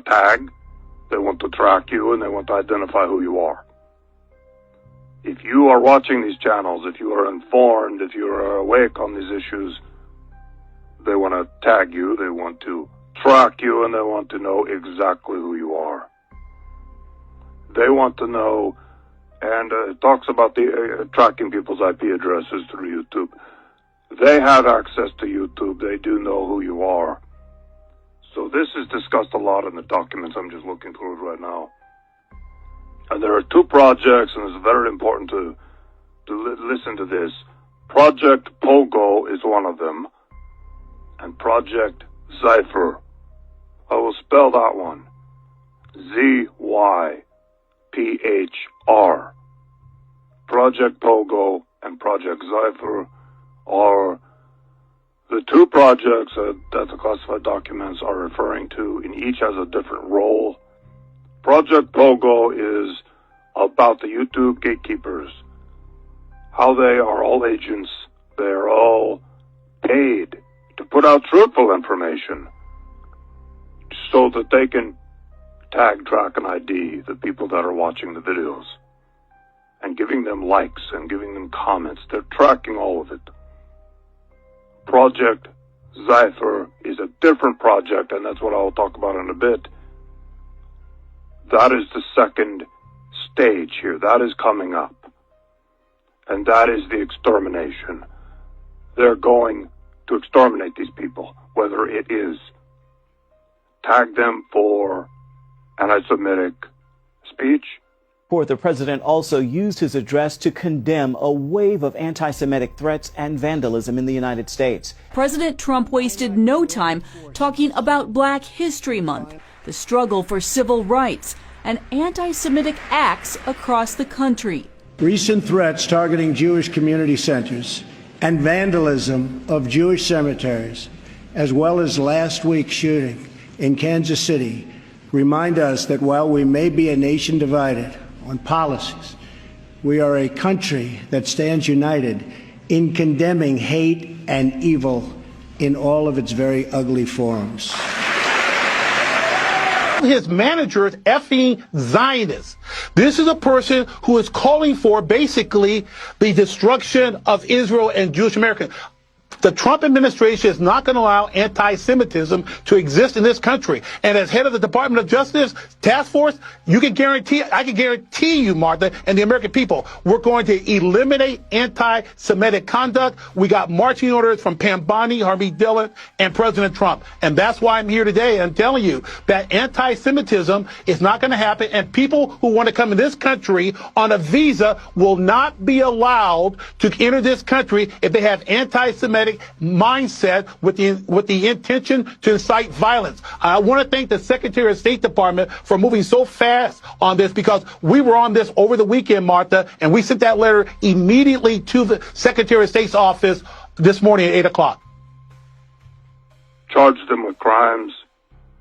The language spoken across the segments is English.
tag, they want to track you, and they want to identify who you are. If you are watching these channels, if you are informed, if you are awake on these issues, they want to tag you, they want to track you, and they want to know exactly who you are. They want to know, and it talks about the tracking people's IP addresses through YouTube. They have access to YouTube. They do know who you are. So this is discussed a lot in the documents. I'm just looking through it right now. And there are two projects, and it's very important to listen to this. Project Pogo is one of them, and Project Zyphr. I will spell that one. Zyphr. Project Pogo and Project Zyphr are the two projects that the classified documents are referring to, and each has a different role. Project Pogo is about the YouTube gatekeepers, how they are all agents. They are all paid to put out truthful information so that they can tag, track, and ID the people that are watching the videos and giving them likes and giving them comments. They're tracking all of it. Project Zyphr is a different project, and that's what I'll talk about in a bit. That is the second stage here. That is coming up. And that is the extermination. They're going to exterminate these people, whether it is tag them for anti-Semitic speech. The president also used his address to condemn a wave of anti-Semitic threats and vandalism in the United States. President Trump wasted no time talking about Black History Month, the struggle for civil rights, and anti-Semitic acts across the country. Recent threats targeting Jewish community centers and vandalism of Jewish cemeteries, as well as last week's shooting in Kansas City, remind us that while we may be a nation divided on policies, we are a country that stands united in condemning hate and evil in all of its very ugly forms. His manager is effing Zionist. This is a person who is calling for basically the destruction of Israel and Jewish Americans. The Trump administration is not going to allow anti-Semitism to exist in this country. And as head of the Department of Justice Task Force, I can guarantee you, Martha, and the American people, we're going to eliminate anti-Semitic conduct. We got marching orders from Pam Bondi, Harmeet Dillon, and President Trump. And that's why I'm here today and telling you that anti-Semitism is not going to happen. And people who want to come in this country on a visa will not be allowed to enter this country if they have anti-Semitic mindset with the intention to incite violence. I want to thank the Secretary of State Department for moving so fast on this, because we were on this over the weekend, Martha, and we sent that letter immediately to the Secretary of State's office this morning at 8 o'clock. Charged them with crimes.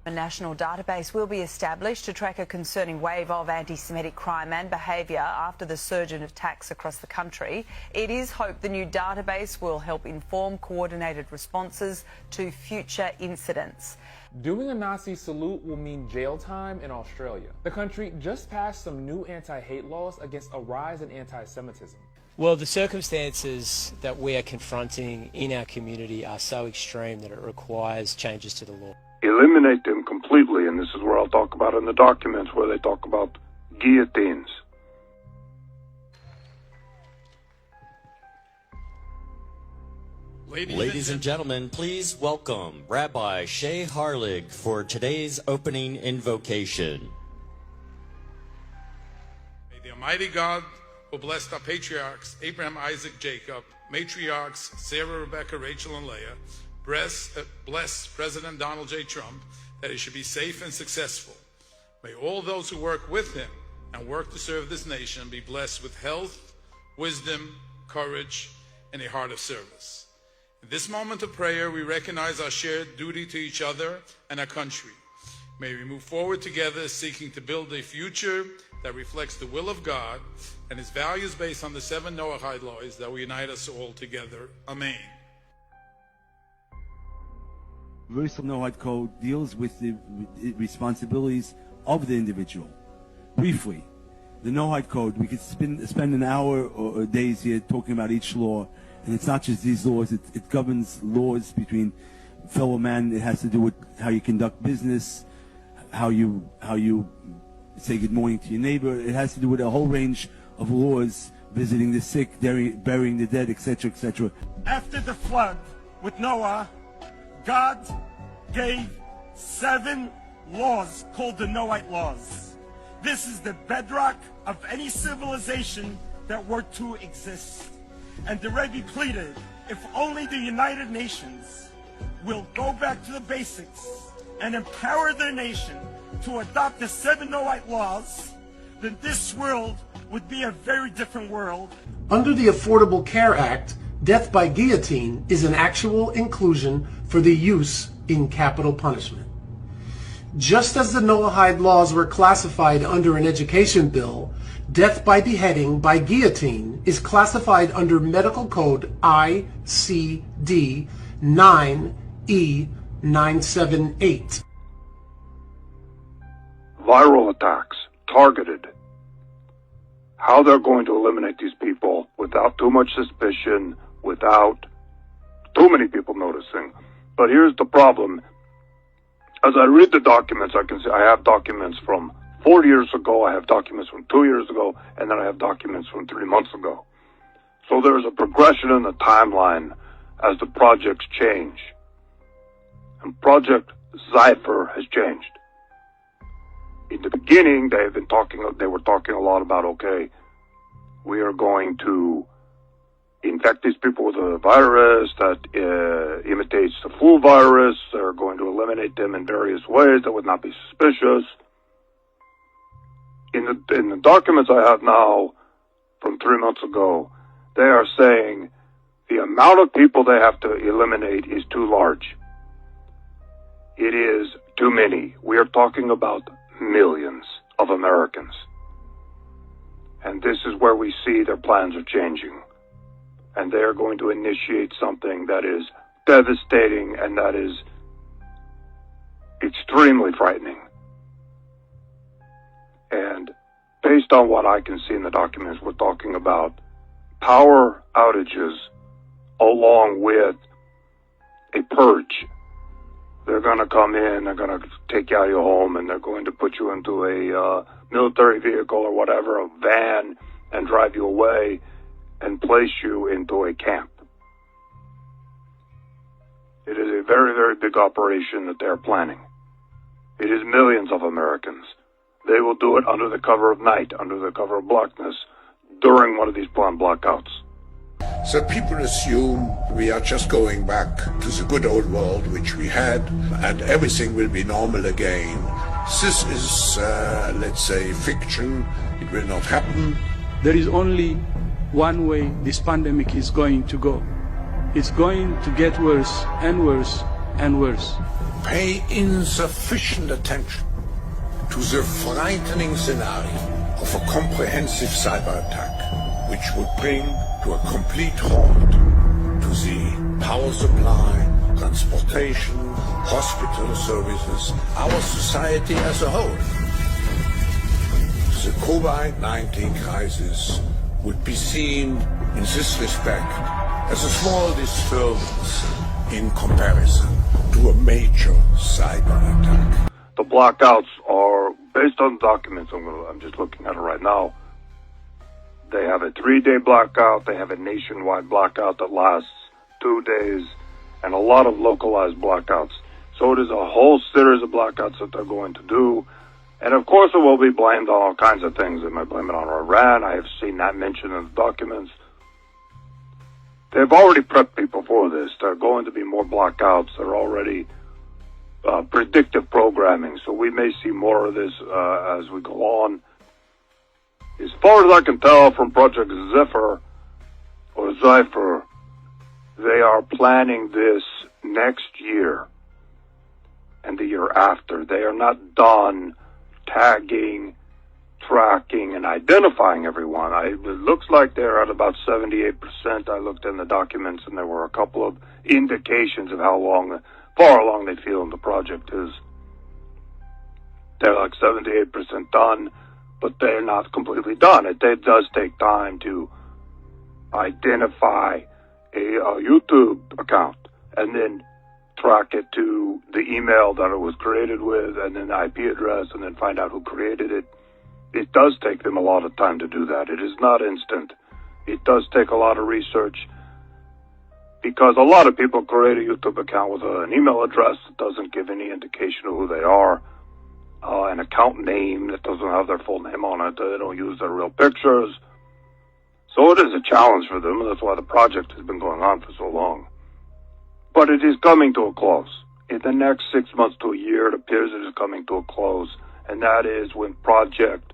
A national database will be established to track a concerning wave of anti-Semitic crime and behaviour after the surge in attacks across the country. It is hoped the new database will help inform coordinated responses to future incidents. Doing a Nazi salute will mean jail time in Australia. The country just passed some new anti-hate laws against a rise in anti-Semitism. Well, the circumstances that we are confronting in our community are so extreme that it requires changes to the law. Eliminate them completely, and this is where I'll talk about in the documents where they talk about guillotines. Ladies and gentlemen, please welcome Rabbi Shea Harlig for today's opening invocation. May the Almighty God, who blessed our patriarchs, Abraham, Isaac, Jacob, matriarchs, Sarah, Rebecca, Rachel, and Leah, bless President Donald J. Trump, that he should be safe and successful. May all those who work with him and work to serve this nation be blessed with health, wisdom, courage, and a heart of service. In this moment of prayer, we recognize our shared duty to each other and our country. May we move forward together, seeking to build a future that reflects the will of God and his values based on the 7 Noahide laws that will unite us all together. Amen. Universal No-Hide Code deals with the responsibilities of the individual. Briefly, the No-Hide Code, we could spend an hour or days here talking about each law, and it's not just these laws, it governs laws between fellow man. It has to do with how you conduct business, how you say good morning to your neighbor. It has to do with a whole range of laws, visiting the sick, burying the dead, etc., etc. After the flood with Noah, God gave 7 laws called the Noahide laws. This is the bedrock of any civilization that were to exist. And the Rebbe pleaded, if only the United Nations will go back to the basics and empower their nation to adopt the 7 Noahide laws, then this world would be a very different world. Under the Affordable Care Act, death by guillotine is an actual inclusion for the use in capital punishment. Just as the Noahide laws were classified under an education bill, death by beheading by guillotine is classified under Medical Code ICD 9E978. Viral attacks, targeted. How they're going to eliminate these people without too much suspicion, without too many people noticing. But here's the problem. As I read the documents, I can see I have documents from 4 years ago, I have documents from 2 years ago, and then I have documents from 3 months ago. So there's a progression in the timeline as the projects change. And Project Zyphr has changed. In the beginning, they were talking a lot about, okay, we are going to infect these people with a virus that imitates the flu virus. They're going to eliminate them in various ways that would not be suspicious. In the documents I have now from 3 months ago, they are saying the amount of people they have to eliminate is too large. It is too many. We are talking about millions of Americans. And this is where we see their plans are changing. And they are going to initiate something that is devastating and that is extremely frightening. And based on what I can see in the documents, we're talking about power outages along with a purge. They're going to come in, they're going to take you out of your home, and they're going to put you into a military vehicle or whatever, a van, and drive you away and place you into a camp. It is a very, very big operation that they're planning. It is millions of Americans. They will do it under the cover of night, under the cover of blackness, during one of these planned blackouts. So people assume we are just going back to the good old world which we had, and everything will be normal again. This is, let's say, fiction. It will not happen. There is only one way this pandemic is going to go. It's going to get worse and worse and worse. Pay insufficient attention to the frightening scenario of a comprehensive cyber attack, which would bring to a complete halt to the power supply, transportation, hospital services, our society as a whole. The COVID-19 crisis would be seen in this respect as a small disturbance in comparison to a major cyber attack. The blackouts are based on documents. I'm just looking at it right now. They have a 3-day blackout. They have a nationwide blackout that lasts 2 days, and a lot of localized blackouts. So it is a whole series of blackouts that they're going to do. And of course it will be blamed on all kinds of things. They might blame it on Iran. I have seen that mentioned in the documents. They've already prepped people for this. There are going to be more blackouts. They're already predictive programming. So we may see more of this as we go on. As far as I can tell from Project Zyphr, they are planning this next year and the year after. They are not done tagging, tracking, and identifying everyone. It looks like they're at about 78%. I looked in the documents, and there were a couple of indications of how long far along they feel in the project is. They're like 78% done, but they're not completely done. It does take time to identify a YouTube account and then track it to the email that it was created with and then the IP address and then find out who created it. It does take them a lot of time to do that. It is not instant. It does take a lot of research because a lot of people create a YouTube account with an email address that doesn't give any indication of who they are, an account name that doesn't have their full name on it. They don't use their real pictures. So it is a challenge for them, and that's why the project has been going on for so long. But it is coming to a close. In the next 6 months to a year, it appears it is coming to a close, and that is when Project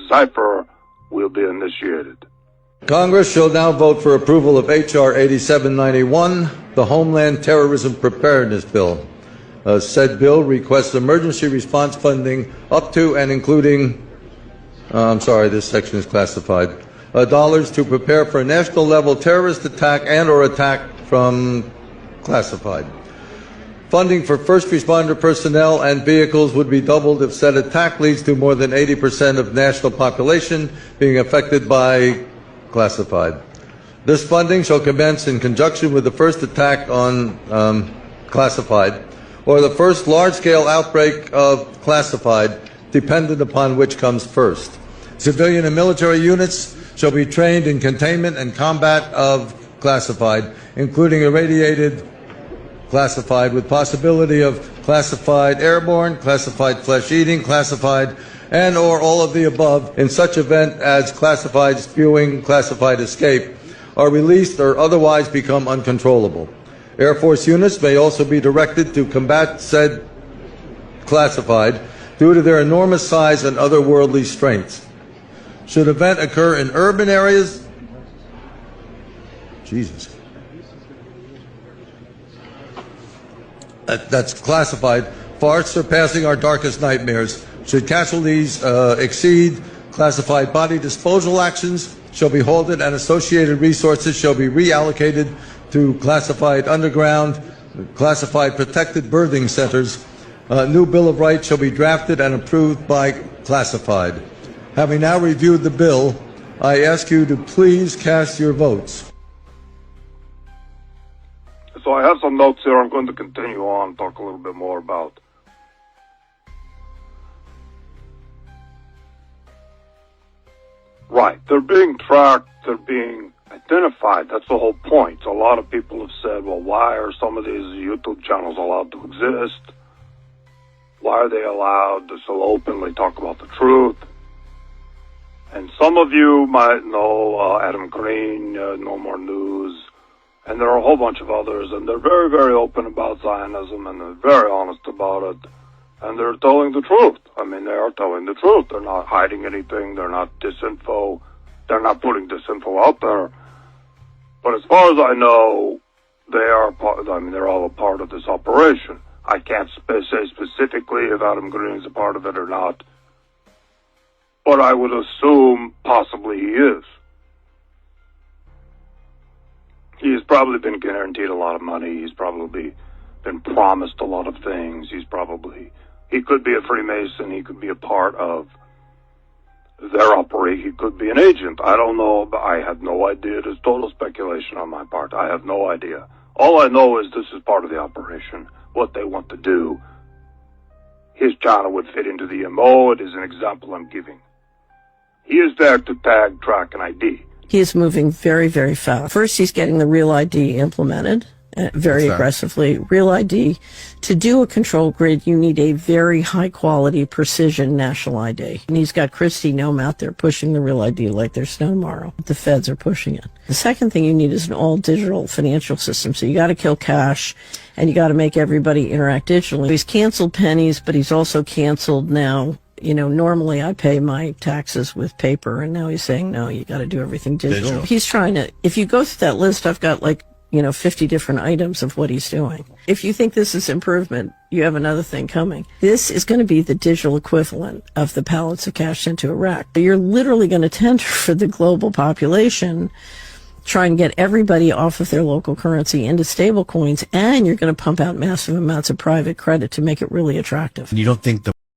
Zyphr will be initiated. Congress shall now vote for approval of H.R. 8791, the Homeland Terrorism Preparedness Bill. Said bill requests emergency response funding up to and including, this section is classified, dollars to prepare for a national level terrorist attack and or attack from classified. Funding for first responder personnel and vehicles would be doubled if said attack leads to more than 80% of national population being affected by classified. This funding shall commence in conjunction with the first attack on classified or the first large-scale outbreak of classified, dependent upon which comes first. Civilian and military units shall be trained in containment and combat of classified, including irradiated classified with possibility of classified airborne, classified flesh-eating, classified, and or all of the above in such event as classified spewing, classified escape are released or otherwise become uncontrollable. Air Force units may also be directed to combat said classified due to their enormous size and otherworldly strengths. Should event occur in urban areas, that's classified, far surpassing our darkest nightmares. Should casualties exceed classified, body disposal actions shall be halted and associated resources shall be reallocated to classified underground, classified protected birthing centers. New Bill of Rights shall be drafted and approved by classified. Having now reviewed the bill, I ask you to please cast your votes. So I have some notes here. I'm going to continue on, talk a little bit more about right. They're being tracked. They're being identified. That's the whole point. A lot of people have said, well, why are some of these YouTube channels allowed to exist? Why are they allowed to so openly talk about the truth? And some of you might know Adam Green, No More News, and there are a whole bunch of others, and they're very, very open about Zionism, and they're very honest about it, and they're telling the truth. I mean, they are telling the truth. They're not hiding anything. They're not disinfo. They're not putting disinfo out there. But as far as I know, they are they're all a part of this operation. I can't say specifically if Adam Green is a part of it or not, but I would assume possibly he is. He has probably been guaranteed a lot of money. He's probably been promised a lot of things. He could be a Freemason. He could be a part of their operation. He could be an agent. I don't know. I have no idea. It is total speculation on my part. I have no idea. All I know is this is part of the operation, what they want to do. His channel would fit into the MO. It is an example I'm giving. He is there to tag, track, and ID. He is moving very, very fast. First, he's getting the Real ID implemented very aggressively. Real ID, to do a control grid, you need a very high-quality, precision national ID. And he's got Kristi Noem out there pushing the Real ID like there's no tomorrow. The feds are pushing it. The second thing you need is an all-digital financial system. So you got to kill cash, and you got to make everybody interact digitally. He's canceled pennies, but he's also canceled now. You know, normally I pay my taxes with paper, and now he's saying, no, you got to do everything digital. He's trying to, if you go through that list, I've got 50 different items of what he's doing. If you think this is improvement, you have another thing coming. This is going to be the digital equivalent of the pallets of cash sent to Iraq. You're literally going to tender for the global population try and get everybody off of their local currency into stable coins, and you're going to pump out massive amounts of private credit to make it really attractive. You don't think the